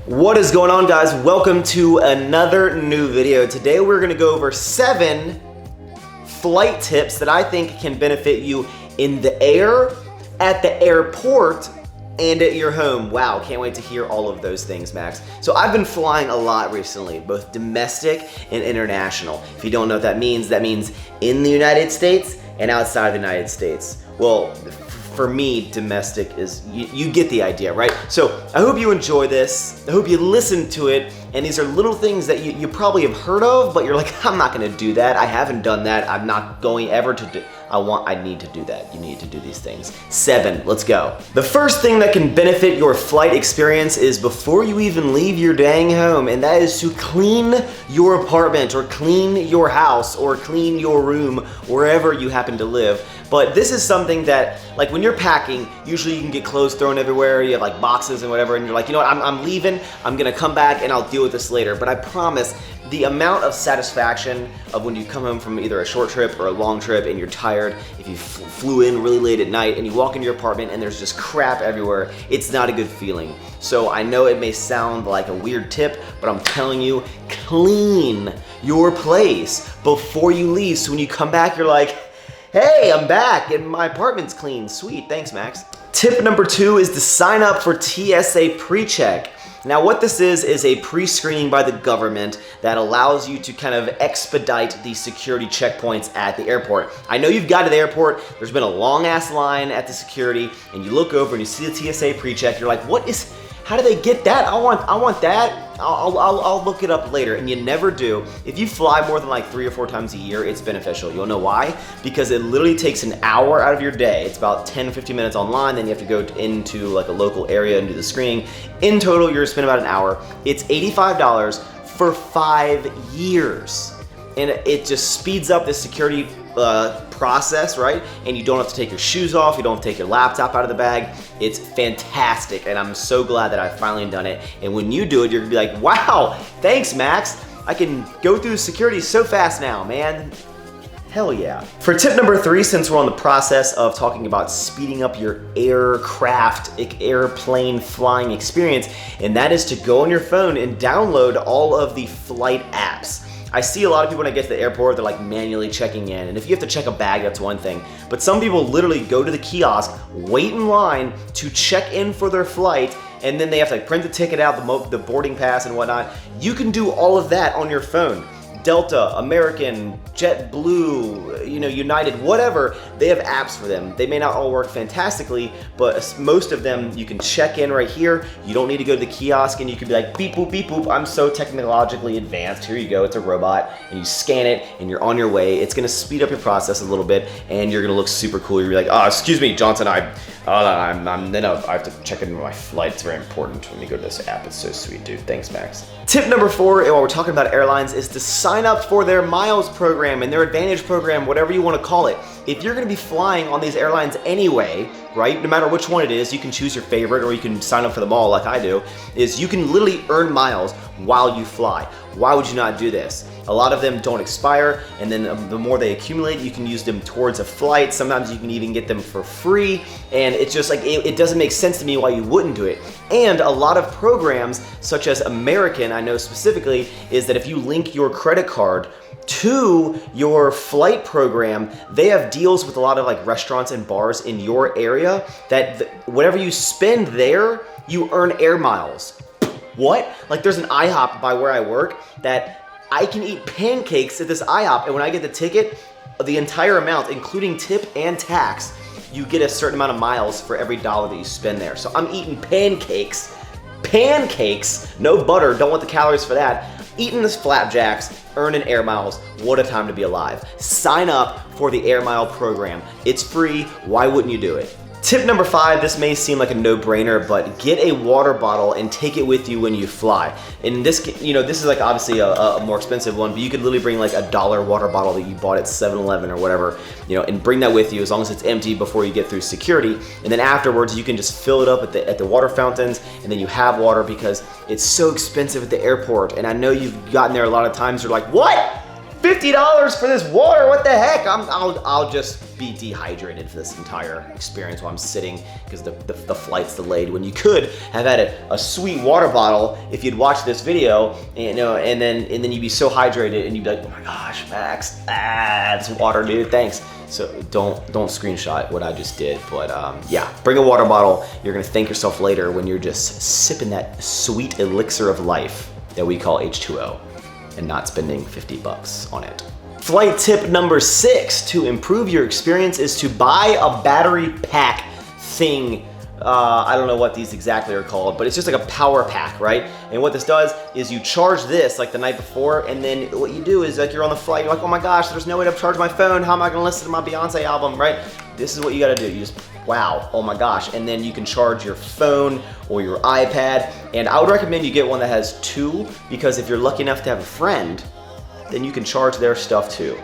What is going on, guys? Welcome to another new video. Today we're gonna go over 7 flight tips that I think can benefit you in the air, at the airport, and at your home. Wow, can't wait to hear all of those things, Max. So I've been flying a lot recently, both domestic and international. If you don't know what that means in the United States and outside of the United States. Well, for me, domestic is, you get the idea, right? So I hope you enjoy this. I hope you listen to it. And these are little things that you probably have heard of, but you're like, I'm not gonna do that. I haven't done that. I'm not going ever to do. I need to do that. You need to do these things. 7, let's go. The first thing that can benefit your flight experience is before you even leave your dang home, and that is to clean your apartment or clean your house or clean your room, wherever you happen to live. But this is something that, like when you're packing, usually you can get clothes thrown everywhere, you have like boxes and whatever, and you're like, you know what, I'm leaving, I'm gonna come back and I'll deal with this later. But I promise, the amount of satisfaction of when you come home from either a short trip or a long trip and you're tired, if you flew in really late at night and you walk into your apartment and there's just crap everywhere, it's not a good feeling. So I know it may sound like a weird tip, but I'm telling you, clean your place before you leave. So when you come back, you're like, hey, I'm back and my apartment's clean. Sweet, thanks, Max. Tip number 2 is to sign up for Tsa Precheck. Now what this is a pre-screening by the government that allows you to kind of expedite the security checkpoints at the airport. I know you've got to the airport, there's been a long ass line at the security, and you look over and you see the Tsa Precheck, you're like, how do they get that? I want that. I'll look it up later, and you never do. If you fly more than like 3 or 4 times a year, it's beneficial. You'll know why? Because it literally takes an hour out of your day. It's about 10 or 15 minutes online, then you have to go into like a local area and do the screening. In total, you're gonna spend about an hour. It's $85 for 5 years. And it just speeds up the security process, right? And you don't have to take your shoes off, you don't have to take your laptop out of the bag. It's fantastic, and I'm so glad that I've finally done it. And when you do it, you're gonna be like, wow, thanks, Max. I can go through security so fast now, man. Hell yeah. For tip number 3, since we're on the process of talking about speeding up your airplane flying experience, and that is to go on your phone and download all of the flight apps. I see a lot of people when I get to the airport, they're like manually checking in. And if you have to check a bag, that's one thing. But some people literally go to the kiosk, wait in line to check in for their flight, and then they have to like print the ticket out, the boarding pass and whatnot. You can do all of that on your phone. Delta, American, JetBlue, United, whatever, they have apps for them. They may not all work fantastically, but most of them you can check in right here. You don't need to go to the kiosk, and you can be like, beep boop, beep boop, I'm so technologically advanced. Here you go, it's a robot, and you scan it and you're on your way. It's gonna speed up your process a little bit, and you're gonna look super cool. You're like, oh, excuse me, Johnson, I have to check in my flight. It's very important when you go to this app. It's so sweet, dude. Thanks, Max. Tip number 4, and while we're talking about airlines, is to sign up for their miles program and their advantage program, whatever you want to call it. If you're going to be flying on these airlines anyway, right, no matter which one it is, you can choose your favorite or you can sign up for them all like I do, is you can literally earn miles while you fly. Why would you not do this? A lot of them don't expire, and then the more they accumulate, you can use them towards a flight. Sometimes you can even get them for free, and it's just like, it doesn't make sense to me why you wouldn't do it. And a lot of programs, such as American, I know specifically, is that if you link your credit card to your flight program, they have deals with a lot of like restaurants and bars in your area that whatever you spend there, you earn air miles. What? Like there's an IHOP by where I work that I can eat pancakes at this IHOP, and when I get the ticket, the entire amount, including tip and tax, you get a certain amount of miles for every dollar that you spend there. So I'm eating pancakes, no butter, don't want the calories for that, eating this flapjacks, earning air miles. What a time to be alive. Sign up for the Air Mile program. It's free, why wouldn't you do it? Tip number 5, this may seem like a no-brainer, but get a water bottle and take it with you when you fly. And this, this is like obviously a more expensive one, but you could literally bring like a $1 water bottle that you bought at 7-Eleven or whatever, and bring that with you as long as it's empty before you get through security. And then afterwards, you can just fill it up at the water fountains, and then you have water because it's so expensive at the airport. And I know you've gotten there a lot of times, you're like, what? $50 for this water, what the heck? I'll just be dehydrated for this entire experience while I'm sitting because the flight's delayed, when you could have had a sweet water bottle if you'd watched this video, and then you'd be so hydrated and you'd be like, oh my gosh, Max, it's water, dude, thanks. So don't screenshot what I just did, but yeah, bring a water bottle. You're gonna thank yourself later when you're just sipping that sweet elixir of life that we call H2O and not spending 50 bucks on it. Flight tip number 6 to improve your experience is to buy a battery pack thing. I don't know what these exactly are called, but it's just like a power pack, right? And what this does is you charge this like the night before, and then what you do is like you're on the flight, you're like, oh my gosh, there's no way to charge my phone. How am I gonna listen to my Beyonce album, right? This is what you gotta do. You just, wow, oh my gosh. And then you can charge your phone or your iPad. And I would recommend you get one that has 2, because if you're lucky enough to have a friend, then you can charge their stuff too,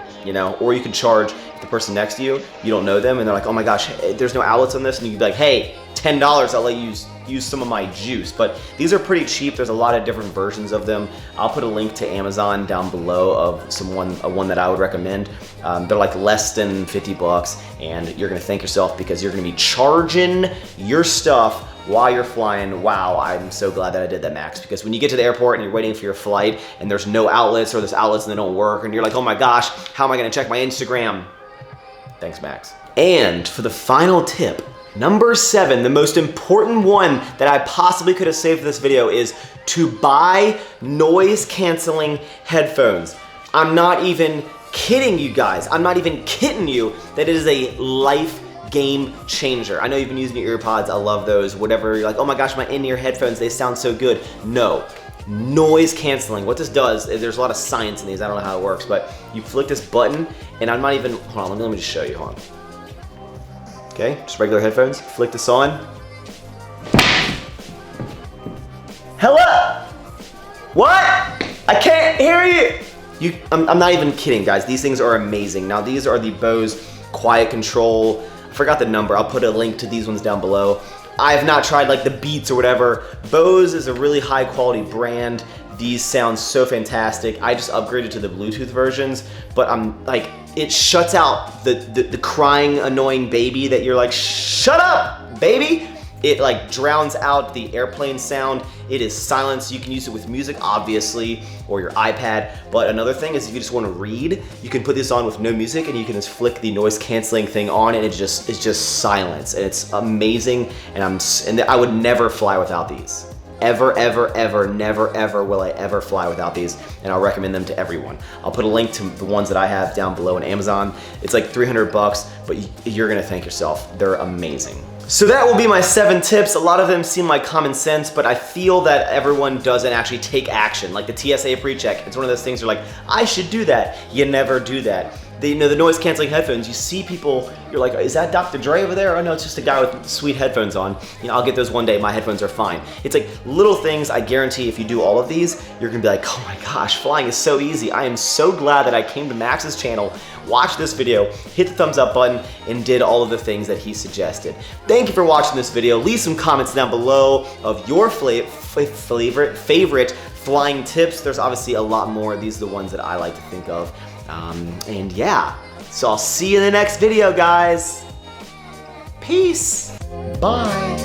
or you can charge the person next to you, you don't know them, and they're like, oh my gosh, there's no outlets on this, and you can be like, hey, $10, I'll let you use some of my juice. But these are pretty cheap. There's a lot of different versions of them. I'll put a link to Amazon down below of one that I would recommend. They're like less than 50 bucks, and you're gonna thank yourself because you're gonna be charging your stuff while you're flying. Wow, I'm so glad that I did that, Max, because when you get to the airport and you're waiting for your flight and there's no outlets, or there's outlets and they don't work, and you're like, oh my gosh, how am I gonna check my Instagram? Thanks, Max. And for the final tip, number 7, the most important one that I possibly could have saved for this video, is to buy noise canceling headphones. I'm not even kidding you guys. I'm not even kidding you that it is a life game changer. I know you've been using your earpods. I love those. Whatever, you're like, oh my gosh, my in-ear headphones, they sound so good. No. Noise canceling. What this does is, there's a lot of science in these. I don't know how it works, but you flick this button, and I'm not even, hold on, let me just show you. Hold on. Okay, just regular headphones. Flick this on. Hello? What? I can't hear you. I'm not even kidding, guys. These things are amazing. Now, these are the Bose Quiet Control. I forgot the number. I'll put a link to these ones down below. I have not tried like the Beats or whatever. Bose is a really high quality brand. These sound so fantastic. I just upgraded to the Bluetooth versions, but I'm like, it shuts out the crying, annoying baby that you're like, shut up, baby. It like drowns out the airplane sound. It is silent, so you can use it with music, obviously, or your iPad. But another thing is, if you just want to read, you can put this on with no music, and you can just flick the noise canceling thing on, and it's just silence, and it's amazing. And I would never fly without these. Ever, ever, ever, never, ever will I ever fly without these, and I'll recommend them to everyone. I'll put a link to the ones that I have down below on Amazon. It's like 300 bucks, but you're gonna thank yourself. They're amazing. So that will be my 7 tips. A lot of them seem like common sense, but I feel that everyone doesn't actually take action. Like the Tsa Precheck, it's one of those things you're like, I should do that. You never do that. The noise canceling headphones, you see people, you're like, is that Dr. Dre over there? Oh no, it's just a guy with sweet headphones on. I'll get those one day, my headphones are fine. It's like little things. I guarantee if you do all of these, you're gonna be like, oh my gosh, flying is so easy. I am so glad that I came to Max's channel, watched this video, hit the thumbs up button, and did all of the things that he suggested. Thank you for watching this video. Leave some comments down below of your favorite flying tips. There's obviously a lot more. These are the ones that I like to think of. And yeah, so I'll see you in the next video, guys. Peace. Bye.